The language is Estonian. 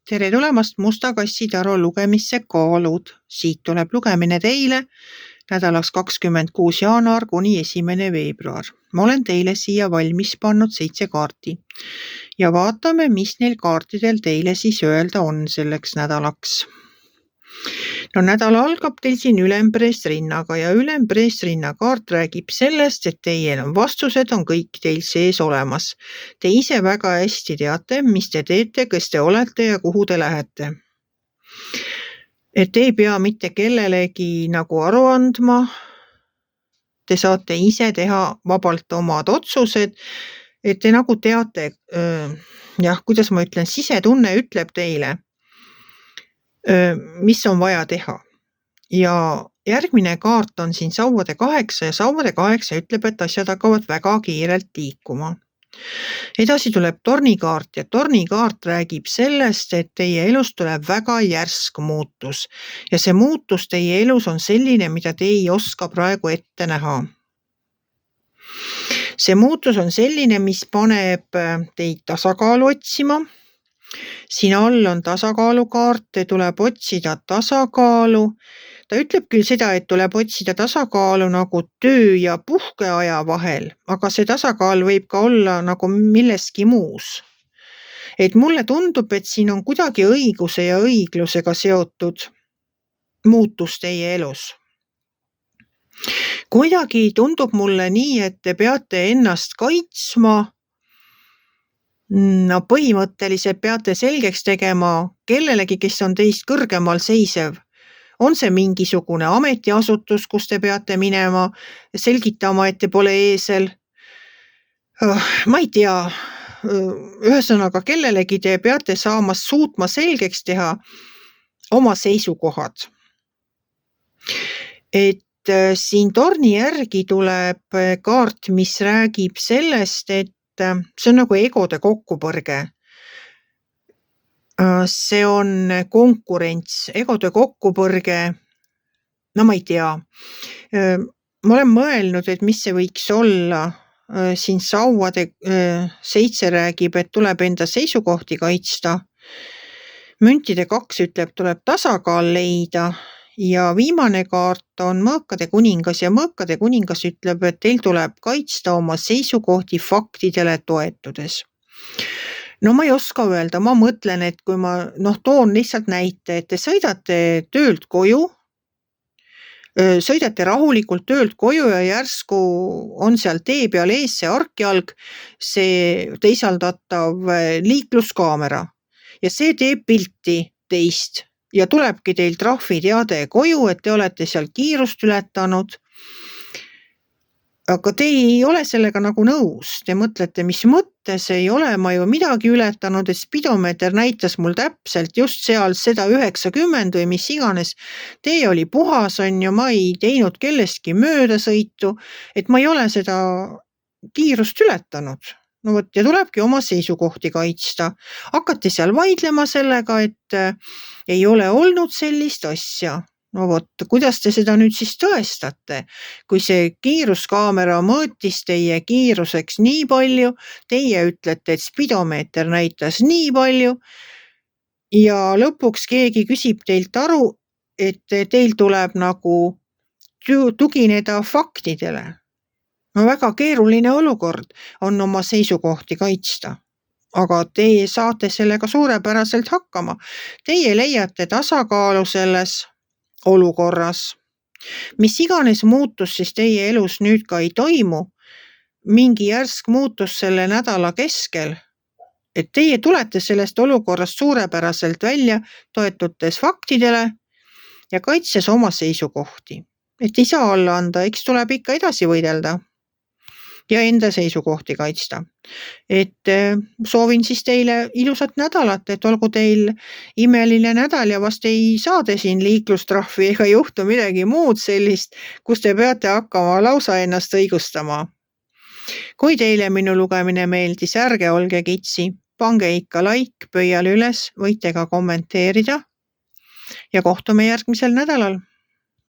Tere tulemast Musta kassi taru lugemisse kaalud. Siit tuleb lugemine teile nädalaks 26 jaanuar kuni 1. veebruar. Ma olen teile siia valmis pannud 7 kaarti ja vaatame, mis neil kaartidel teile siis öelda on selleks nädalaks. No nädal algab teil siin ülempreesrinnaga ja ülempreesrinna kaart räägib sellest, et teie vastused on kõik teil sees olemas. Te ise väga hästi teate, mis te teete, kes te olete ja kuhu te lähete. Et te ei pea mitte kellelegi nagu aru andma. Te saate ise teha vabalt omad otsused, et te nagu teate, kuidas ma ütlen, sisetunne ütleb teile, mis on vaja teha. Ja järgmine kaart on siin sauade 8 ja sauade 8 ütleb, et asjad hakkavad väga kiirelt liikuma. Edasi tuleb tornikaart ja tornikaart räägib sellest, et teie elus tuleb väga järsk muutus ja see muutus teie elus on selline, mida te ei oska praegu ette näha. See muutus on selline, mis paneb teid tasakaalu otsima. Siin all on tasakaalukaart, tuleb otsida tasakaalu. Ta ütleb küll seda, et tuleb otsida tasakaalu nagu töö ja puhkeaja vahel, aga see tasakaal võib ka olla nagu milleski muus. Et mulle tundub, et siin on kuidagi õiguse ja õiglusega seotud muutus teie elus. Kuidagi tundub mulle nii, et te peate ennast kaitsma. No põhimõtteliselt peate selgeks tegema kellelegi, kes on teist kõrgemal seisev. On see mingisugune ametiasutus, kus te peate minema, selgitama, et te pole eesel. Ma ei tea, ühesõnaga kellelegi te peate suutma selgeks teha oma seisukohad. Et siin torni järgi tuleb kaart, mis räägib sellest, et see on nagu egode kokkupõrge. See on konkurents, egode kokkupõrge, no ma ei tea. Ma olen mõelnud, et mis see võiks olla. Siin sauade 7 räägib, et tuleb enda seisukohti kaitsta. Müntide 2 ütleb, tuleb tasakaal leida ja viimane kaart on mõõkade kuningas ja mõõkade kuningas ütleb, et teil tuleb kaitsta oma seisukohti faktidele toetudes. No ma ei oska öelda, ma mõtlen, et kui ma toon lihtsalt näite, et te sõidate töölt koju, sõidate rahulikult töölt koju ja järsku on seal tee peal ees see arkjalg, see teisaldatav liikluskaamera ja see teeb pilti teist ja tulebki teil trahviteade koju, et te olete seal kiirust ületanud. Aga te ei ole sellega nagu nõus. Te mõtlete, mis mõttes ei ole ma ju midagi ületanud, et spidomeeter näitas mul täpselt just seal seda 90 või mis iganes. Tee oli puhas, on ju, ma ei teinud kellestki möödasõitu, et ma ei ole seda kiirust ületanud. No võt, ja tulebki oma seisukohti kaitsta. Hakati seal vaidlema sellega, et ei ole olnud sellist asja. No võt, kuidas te seda nüüd siis tõestate? Kui see kiiruskaamera mõõtis teie kiiruseks nii palju, teie ütlete, et spidomeeter näitas nii palju ja lõpuks keegi küsib teilt aru, et teil tuleb nagu tugineda faktidele. No väga keeruline olukord on oma seisukohti kaitsta. Aga teie saate sellega suurepäraselt hakkama. Teie leiate tasakaalu selles olukorras. Mis iganes muutus siis teie elus nüüd ka ei toimu, mingi järsk muutus selle nädala keskel, et teie tulete sellest olukorrast suurepäraselt välja, toetutes faktidele ja kaitses oma seisukohti. Et ei saa alla anda, eks tuleb ikka edasi võidelda ja enda seisukohti kaitsta. Et soovin siis teile ilusat nädalat, et olgu teil imeline nädal ja vast ei saade siin liiklustrahvi ega juhtu midagi muud sellist, kus te peate hakkama lausa ennast õigustama. Kui teile minu lugemine meeldis, ärge olge kitsi, pange ikka like pöial üles, võite ka kommenteerida ja kohtume järgmisel nädalal.